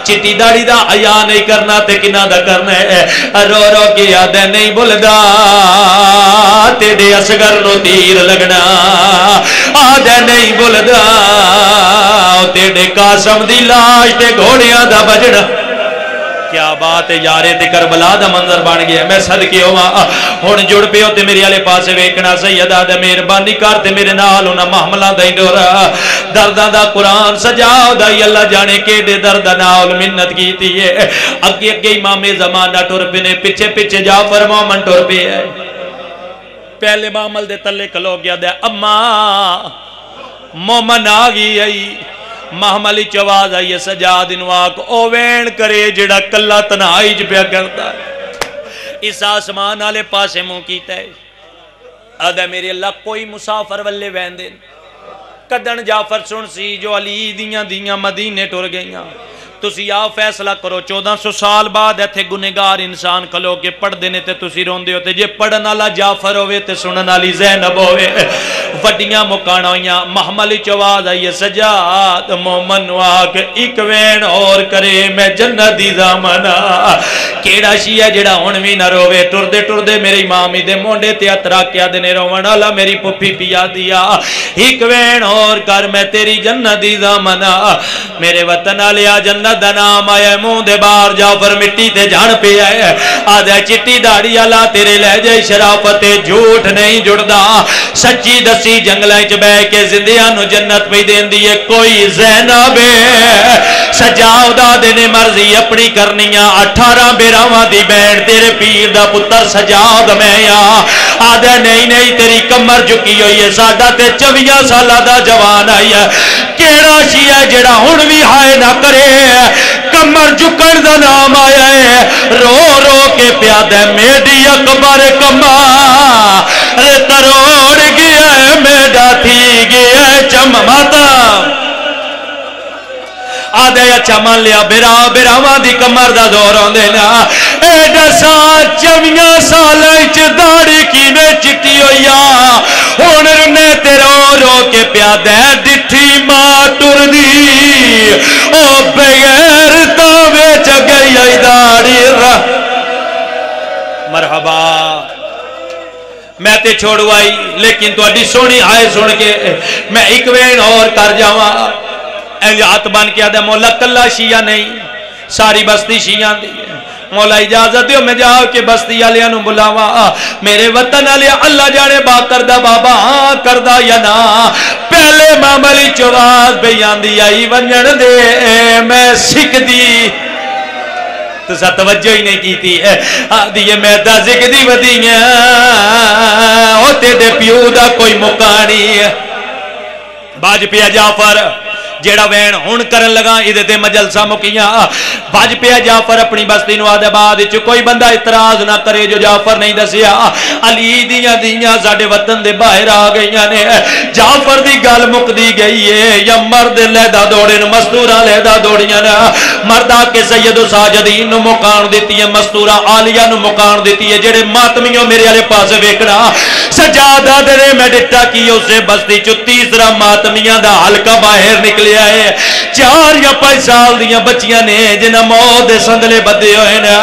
چٹی داڑی دا عیا نہیں کرنا تے کنا دا کرنا ہے. رو رو کی آدھے نہیں بلدا تیرے اصغر نو تیر لگنا. آدھے نہیں بلدا تیرے قاسم دی لاش تے گھوڑیاں دا بجنا. کیا بات ہے یارے تے کربلا دا منظر بن گیا. میں صدقے ہوا ہن جڑ پیو تے میرے والے پاسے ویکھنا. سیدہ دے مہربانی کر تے میرے نال انہاں محملاں دا ڈورا درداں دا قرآن سجاؤ دا اللہ جانے کیڑے درد نال منت کیتی ہے. اگے اگے امام زمانہ ٹر پے نے پیچھے پیچھے جعفر مومن ٹر پے ہے. پہلے معامل دے تلے کلو گیا دے اما مومن آ گئی آئی. محملی چواز آئی سجاد انواق او وین کرے جڑا کلا تنہائی جو پیا کرتا ہے. اس آسمان آلے پاسے منہ کیتا ہے. آدھا میرے اللہ کوئی مسافر والے وین دین. کدن جعفر سن سی جو علی دیاں مدینے ٹر گئیاں. تسی آ فیصلہ کرو 1400 سال بعد ایتھے گنہگار انسان کھلو کے پڑھ دینے تے تسی روندے ہوتے. جے پڑھن والا جعفر ہوئے تے سنن والی زینب ہوئے. وڈیاں مکان ہوئیاں. محملی چواز آئیے سجاد مومن واک ایک وین اور کرے میں جنت دی زامنا. کیڑا شیعہ جڑا ہنوی نہ روے. ٹر دے میرے امامی دے مونڈے تے اترا کیا دینے روان والا میری پپی پیا دیا. ایک وین اور کر میں تیری جنت دی زامنا. میرے وطن آلیا جنت دا نام آیا. مون دے بار جعفر مٹی تے جان پہ آئے. آدھا چٹی داڑی اللہ تیرے لے جائے شرافت جھوٹ نہیں جڑدا. سچی دسی جنگلائیں چ بے کے زندیاں نو جنت پہ دین دیئے. کوئی زینب سجاؤ دا دینے مرضی اپنی کرنیاں. 18 بیراواں دی بین تیرے پیر دا پتر سجاد میں یا آدھے نہیں نہیں تیری کمر جھکی ہوئی ہے، ساڈا تے 24 سالہ دا جوان آئی ہے، کیڑا شیعہ ہے جڑا ہن بھی ہائے نہ کرے؟ کمر جھکن دا نام آیا ہے، رو رو کے پیادہ میڈی اکبر کمر تروڑ گیا ہے، میڈا تھی گیا ہے چمماتا آدھے اچھا مان لیا براواں دی کمر دا دور ہوندے نا، ایڈا سا 24 سال وچ داڑھی کیویں چٹی ہوئی آ، ہن رنے تے رو رو کے پیادہ ڈٹھی ماں ٹردی، او بغیر تاوے چ گئی آئی داڑھی مرحبا میں تے چھوڑو آئی، لیکن تو اڈی سونی آئے سن کے میں ایک وین اور کر جاواں، ہاتھ بن کے آدھا مولا کلا شیعہ نہیں، ساری بستی شیعہ دی، مولا اجازت دیو میں جاؤ کہ بستی آلیاں نو بلاواں، میرے وطن آلیا اللہ جانے با کردہ بابا ہاں کردہ یا نا، پہلے معاملی چواز بیان دی آئی ونجن دے میں سکھ دی تو سا توجہ ہی نہیں کی تھی، دیئے میں دا سکھ دی ودیاں ہوتے دے پیو دا کوئی مکانی باج پیا جعفر جیڑا وین ہون کرن لگا ادھے تے مجلسہ مکیاں، باج پیا جعفر اپنی بستی نو آدھے بعد چو کوئی بندہ اعتراض نہ کرے جو جعفر نہیں دسیا، علی دیاں ساڑھے وطن دے باہر آ گئیاں نے، جعفر دی گل مک دی گئی ہے، یا مرد لیدہ دوڑے نو مستورہ لیدہ دوڑیاں نا، مردہ کے سید و ساجدین نو مکان دیتی ہے، مستورہ آلیہ نو مکان دیتی ہے، جیڑے ماتمیوں میرے علی پاس ویکنا، سجادہ دنے میں ڈٹا کی اسے بستی چو تیسرا ماتمیاں دا حلقہ باہر نکلے آئے، 4 یا 5 سال دیاں بچیاں نے جنہ موت دے سنگلے بدے ہوئے نا،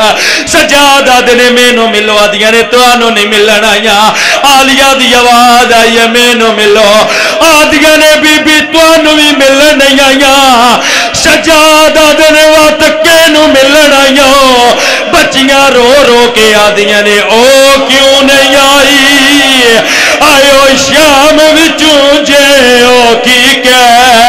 سجادہ دنے میں نو ملو آدیاں نے تو آنو نہیں ملنا یا، آلیہ دی آواز آئیے میں نو ملو آدیاں نے بی تو آنو بھی ملنا یا، سجادہ دنے وقت کے نو ملنا یا، بچیاں رو رو کے آدیاں نے او کیوں نہیں آئی، آئیو شام وچوں جے او کی کہہ